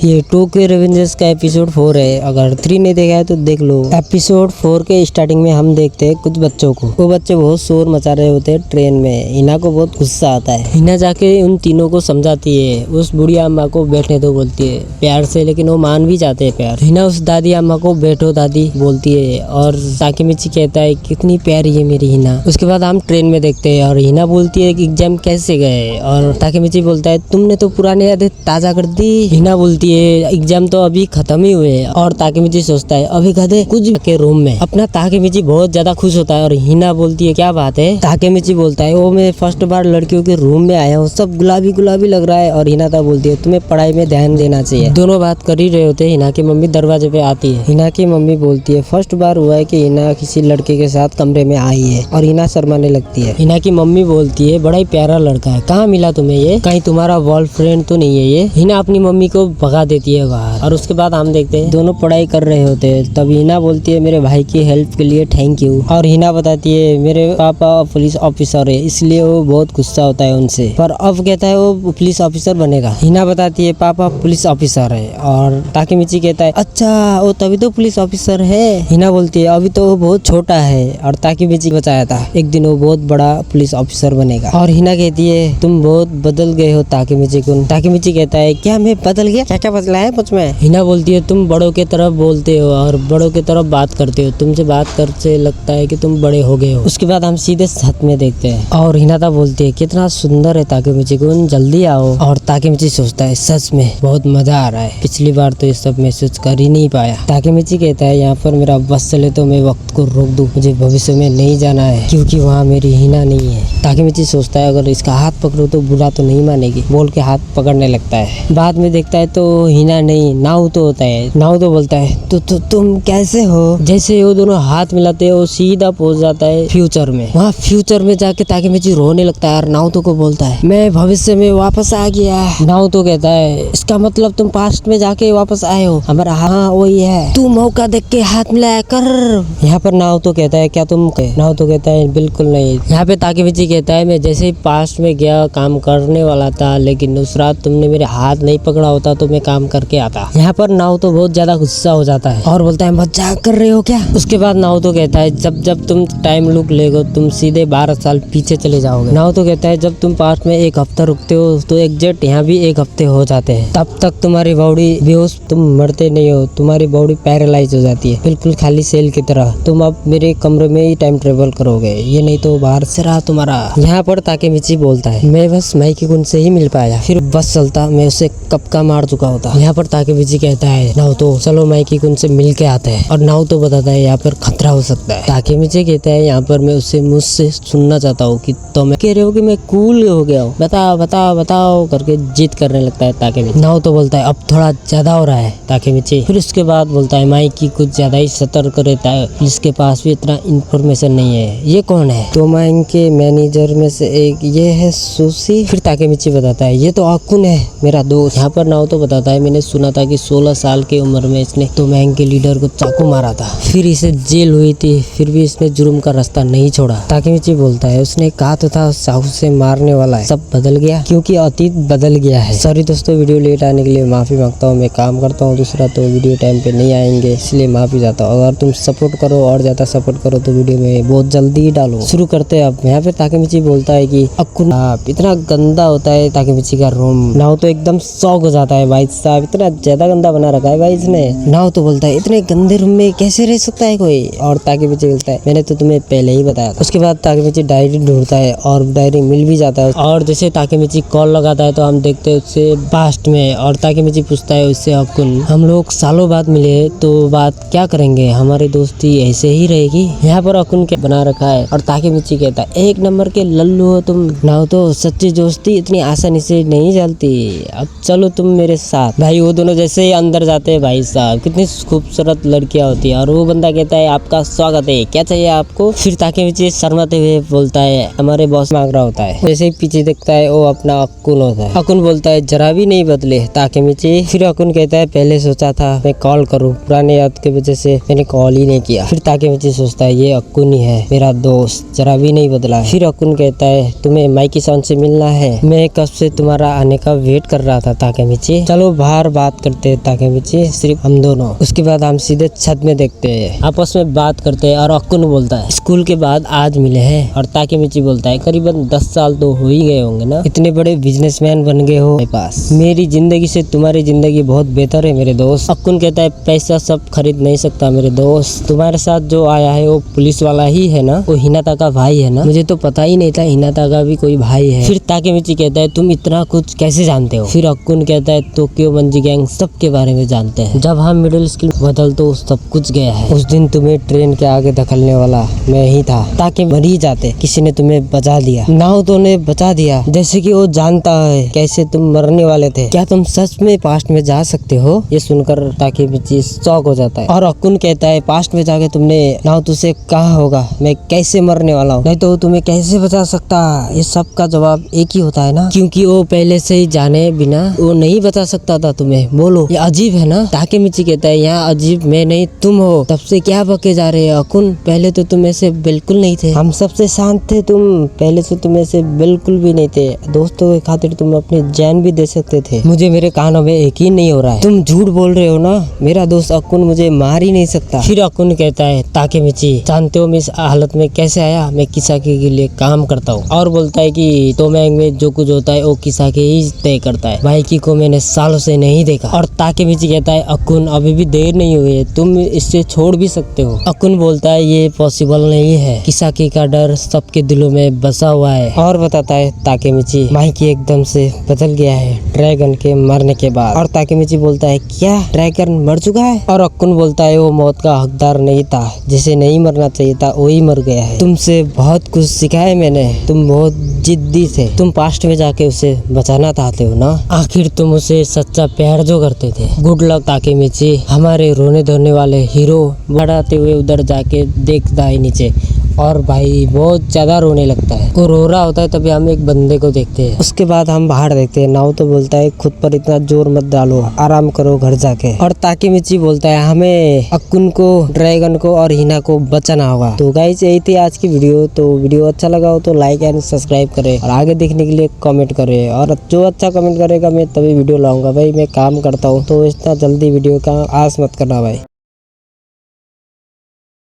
ये Tokyo Revengers का episode 4 है। अगर 3 नहीं देखा है तो देख लो। एपिसोड 4 के स्टार्टिंग में हम देखते हैं कुछ बच्चों को। वो बच्चे बहुत शोर मचा रहे होते हैं ट्रेन में। हिना को बहुत गुस्सा आता है। हिना जाके उन तीनों को समझाती है। उस बुढ़िया अम्मा को बैठने दो बोलती है प्यार से, लेकिन वो मान भी जाते हैं प्यार। हिना उस दादी अम्मा को बैठो दादी बोलती है और ताकेमिची कहता है कितनी प्यारी है मेरी हिना। उसके बाद हम ट्रेन में देखते हैं और हिना बोलती है कि एग्जाम कैसे गए, और ताकेमिची बोलता है तुमने तो पुराने यादें ताजा कर दी। हिना बोलती है एग्जाम तो अभी खत्म ही हुए, और ताकेमिची सोचता है अभी गधे कुछ के रूम में अपना। ताकेमिची बहुत ज्यादा खुश होता है और हिना बोलती है क्या बात है। ताकेमिची बोलता है वो मैं फर्स्ट बार लड़कियों के रूम में आया हूँ, सब गुलाबी गुलाबी लग रहा है। और हिना तो बोलती है तुम्हें पढ़ाई में ध्यान देना चाहिए। दोनों बात कर ही रहे होते हैं, हिना की मम्मी दरवाजे पे आती है। हिना की मम्मी बोलती है फर्स्ट बार हुआ है कि हिना किसी लड़के के साथ कमरे में आई है, और हिना शर्माने लगती है। हिना की मम्मी बोलती है बड़ा ही प्यारा लड़का है, कहाँ मिला तुम्हें ये, कहीं तुम्हारा बॉयफ्रेंड तो नहीं है ये। हिना अपनी मम्मी को भगा देती है बाहर। और उसके बाद हम देखते हैं दोनों पढ़ाई कर रहे होते हैं। तब हिना बोलती है मेरे भाई की हेल्प के लिए थैंक यू। और हिना बताती है मेरे पापा पुलिस ऑफिसर है, इसलिए वो बहुत गुस्सा होता है उनसे, पर अब कहता है वो पुलिस ऑफिसर बनेगा। हिना बताती है पापा पुलिस ऑफिसर है, और ताकेमिची कहता है अच्छा वो तभी तो पुलिस ऑफिसर है। हिना बोलती है अभी तो वो बहुत छोटा है, और ताकेमिची बताया था एक दिन वो बहुत बड़ा पुलिस ऑफिसर बनेगा। और हिना कहती है तुम बहुत बदल गए हो ताकेमिची कुन। ताकेमिची कहता है क्या मैं बदल गया, क्या क्या बदला है मुझ में। हिना बोलती है तुम बड़ों के तरफ बोलते हो और बड़ों के तरफ बात करते हो, तुमसे बात करते लगता है कि तुम बड़े हो गए हो। उसके बाद हम सीधे छत में देखते हैं और हिनाता बोलती है कितना सुंदर है ताकेमिची कुन, जल्दी आओ। और ताकेमिची सोचता है सच में बहुत मजा आ रहा है, पिछली बार तो ये सब महसूस कर ही नहीं पाया। ताकेमिची कहता है यहाँ पर मेरा बस चले तो मैं वक्त को रोक दूं, मुझे भविष्य में नहीं जाना है क्योंकि वहाँ मेरी हिना नहीं है। ताकेमिची सोचता है अगर इसका हाथ पकड़ो तो बुरा तो नहीं मानेगी, बोल के हाथ पकड़ने लगता है। बाद में देखता है तो हिना नहीं नाउ तो होता है। नाउ तो बोलता है तो तुम कैसे हो। जैसे वो दोनों हाथ मिलाते हैं वो सीधा पहुंच जाता है फ्यूचर में। वहाँ फ्यूचर में जाके ताकेमिची रोने लगता है और नाउतो को बोलता है मैं भविष्य में वापस आ गया। नाउतो कहता है इसका मतलब तुम पास्ट में जाके वापस आए हो। हमारा हाँ वही है, तू मौका देख के हाथ मिलाया कर। यहाँ पर नाउतो कहता है क्या तुम नाउतो कहता है बिल्कुल नहीं। यहाँ पे ताकेमिची कहता है मैं जैसे ही पास्ट में गया काम करने वाला था, लेकिन उस रात तुमने मेरे हाथ नहीं पकड़ा होता तो मैं काम करके आता। यहाँ पर नाउतो बहुत ज्यादा गुस्सा हो जाता है और बोलता है मजाक कर रहे हो क्या। उसके बाद नाउतो कहता है जब तुम टाइम लूप लेगो तुम सीधे 12 साल पीछे चले जाओगे। नाउतो कहता है जब तुम पास्ट में 1 हफ्ता रुकते हो तो एग्जैक्ट यहाँ भी 1 हफ्ते हो जाते हैं। तब तक तुम्हारी बॉडी बेहोश, तुम मरते नहीं हो, तुम्हारी बॉडी पैरालाइज हो जाती है बिल्कुल खाली सेल की तरह। तुम अब मेरे कमरे में ही टाइम ट्रेवल करोगे, ये नहीं तो बाहर से रहा तुम्हारा। यहाँ पर ताकेमिची बोलता है मैं बस माइकी कुन से ही मिल पाया, फिर बस चलता मैं उसे कब का मार चुका होता। यहाँ पर ताकेमिची कहता है नाउतो चलो माइकी कुन से मिल के आते हैं, और नाउतो बताता है यहाँ पर खतरा हो सकता है। ताकेमिची कहता है यहाँ पर मैं उससे मुझसे सुनना चाहता हूँ कि तुम कह रहे हो कि मैं कूल हो गया हूँ, बताओ बताओ बताओ करके जिद करने लगता है ताकेमिची। नाउतो बोलता है अब थोड़ा ज्यादा हो रहा है ताकेमिची। फिर उसके बाद बोलता है माइकी कुछ ज्यादा ही सतर्क रहता है, इसके पास भी इतना इन्फॉर्मेशन नहीं है। ये कौन है। तो माइंग के मैनेजर में से एक ये है सुशी। फिर ताकेमिची बताता है ये तो अकुन है मेरा दोस्त। यहाँ पर नाउतो बताता है मैंने सुना था कि 16 साल की उम्र में इसने तो मैंग के लीडर को चाकू मारा था, फिर इसे जेल हुई थी, फिर भी इसने जुर्म का रास्ता नहीं छोड़ा। ताकेमिची बोलता है उसने कहा तो था चाकू से मारने वाला है, सब बदल गया क्योंकि अतीत बदल गया है। सॉरी दोस्तों वीडियो लेट आने के लिए माफी मांगता हूँ, मैं काम करता हूँ दूसरा तो वीडियो टाइम पे नहीं आएंगे इसलिए माफी चाहता हूँ। अगर तुम सपोर्ट करो और ज्यादा सपोर्ट करो तो वीडियो में बहुत जल्दी डालो। शुरू करते हैं अब। यहाँ पे ताकेमिची बोलता है कि अकुन इतना गंदा होता है ताकेमिची का रूम। नाउ तो एकदम शौक हो जाता है भाई साहब इतना ज्यादा गंदा बना रखा है भाई इसने। नाउ तो बोलता है इतने गंदे रूम में कैसे रह सकता है कोई, और ताकेमिची बोलता है मैंने तो तुम्हें पहले ही बताया था। उसके बाद ताकेमिची डायरी ढूंढता है और डायरी मिल भी जाता है, और जैसे ताकेमिची कॉल लगाता है तो हम देखते हैं उससे पास्ट में, और ताकेमिची पूछता है उससे अकुन हम लोग सालों बाद मिले तो बात क्या करेंगे, हमारी दोस्ती ऐसे ही रहेगी। यहाँ पर अकुन क्या बना रखा है, और ताकेमिची कहता है 1 नंबर के लल्लू हो तुम। नाउ तो सच्ची दोस्ती इतनी आसानी से नहीं चलती, अब चलो तुम मेरे साथ। भाई वो दोनों जैसे ही अंदर जाते हैं भाई साहब कितनी खूबसूरत लड़कियां होती है, और वो बंदा कहता है आपका स्वागत है, क्या चाहिए आपको। फिर ताकेमिची शर्माते हुए बोलता है हमारे बॉस मांग रहा होता है। जैसे ही पीछे देखता है वो अपना अकुन होता है। अकुन बोलता है जरा भी नहीं बदले ताकेमिची। फिर अकुन कहता है पहले सोचा था मैं कॉल करूं, पुराने याद की वजह से मैंने कॉल ही नहीं किया। फिर ताकेमिची सोचता है ये अकुन ही है मेरा दोस्त, जरा भी नहीं बदला। फिर अकुन कहता है तुम्हें माइकी सान से मिलना है, मैं कब से तुम्हारा आने का वेट कर रहा था ताकेमिची, चलो बाहर बात करते हैं ताकेमिची, सिर्फ हम दोनों। उसके बाद हम सीधे छत में देखते हैं, आपस में बात करते हैं और अकुन बोलता है स्कूल के बाद आज मिले हैं। और ताकेमिची बोलता है करीबन 10 साल तो हो ही गए होंगे ना, इतने बड़े बिजनेसमैन बन गए हो मेरे पास। मेरी जिंदगी से तुम्हारी जिंदगी बहुत बेहतर है मेरे दोस्त। अकुन कहता है पैसा सब खरीद नहीं सकता मेरे दोस्त, तुम्हारे साथ जो आया है वो पुलिस वाला ही है ना, वो हिनाता का भाई है ना, मुझे तो पता ही नहीं था हिनाता का भी कोई भाई है। फिर ताकेमिची कहता है तुम इतना कुछ कैसे जानते हो। फिर अकुन कहता है टोक्यो मंजी गैंग सब के बारे में जानते हैं, जब हम मिडिल स्कूल बदल तो सब कुछ गया है। उस दिन तुम्हें ट्रेन के आगे धकलने वाला मैं ही था, ताकि मर ही जाते, किसी ने तुम्हें बचा दिया। नाओतो ने बचा दिया, जैसे कि वो जानता है कैसे तुम मरने वाले थे। क्या तुम सच में पास्ट में जा सकते हो। ये सुनकर ताकेमिची शॉक हो जाता है। और अकुन कहता है पास्ट में जाके तुमने नाओतो से कहा होगा मैं कैसे मरने वाला हूँ, नहीं तो तुम्हें कैसे बचा सकता। ये सब का जवाब एक ही होता है ना, क्योंकि वो पहले से ही जाने बिना वो नहीं बता सकता था तुम्हें। बोलो ये अजीब है ना। ताकेमिची कहता है यहाँ अजीब मैं नहीं तुम हो, तब से क्या बके जा रहे हो अकुन, पहले तो तुम ऐसे बिल्कुल नहीं थे, हम सबसे शांत थे, तुम पहले से तुम ऐसे बिल्कुल भी नहीं थे। दोस्तों के खातिर तुम अपनी जान भी दे सकते थे। मुझे मेरे कानों में यकीन नहीं हो रहा है, तुम झूठ बोल रहे हो ना, मेरा दोस्त अकुन मुझे मार ही नहीं सकता। फिर अकुन कहता है ताकेमिची जानते हो मैं इस हालत में कैसे आया, मैं किसाकी के लिए काम करता हूँ। और बोलता है कि तोमेंग में जो कुछ होता है वो किसाकी ही तय करता है, माइकी को मैंने सालों से नहीं देखा। और ताकेमिची कहता है अकुन अभी भी देर नहीं हुई है, तुम इससे छोड़ भी सकते हो। अकुन बोलता है ये पॉसिबल नहीं है, किसाकी का डर सबके दिलों में बसा हुआ है। और बताता है ताकेमिची माइकी एकदम से बदल गया है ड्रैगन के मरने के बाद। और ताकेमिची बोलता है क्या ड्रैगन मर चुका है। और अकुन बोलता है वो मौत का हकदार नहीं था, जिसे नहीं मरना चाहिए था वही मर गया है। तुमसे बहुत कुछ सीखा है मैंने, तुम बहुत जिद्दी थे, तुम पास्ट में जाके उसे बचाना चाहते हो ना, आखिर तुम उसे सच्चा प्यार जो करते थे। Good luck Takemichi. हमारे रोने धोने वाले हीरो बढ़ाते हुए उधर जाके देखता है नीचे, और भाई बहुत ज्यादा रोने लगता है। वो रो रहा होता है तभी हम एक बंदे को देखते हैं। उसके बाद हम बाहर देखते हैं, नाओतो बोलता है खुद पर इतना जोर मत डालो, आराम करो घर जाके। और ताकेमिची बोलता है हमें अकुन को, ड्रैगन को और हिना को बचाना होगा। तो गाइस यही थी आज की वीडियो। तो वीडियो अच्छा लगा हो तो लाइक एंड सब्सक्राइब करें और आगे देखने के लिए कमेंट करें, और जो अच्छा कमेंट करेगा मैं तभी वीडियो लाऊंगा। भाई मैं काम करता हूँ तो इतना जल्दी वीडियो का आस मत करना भाई।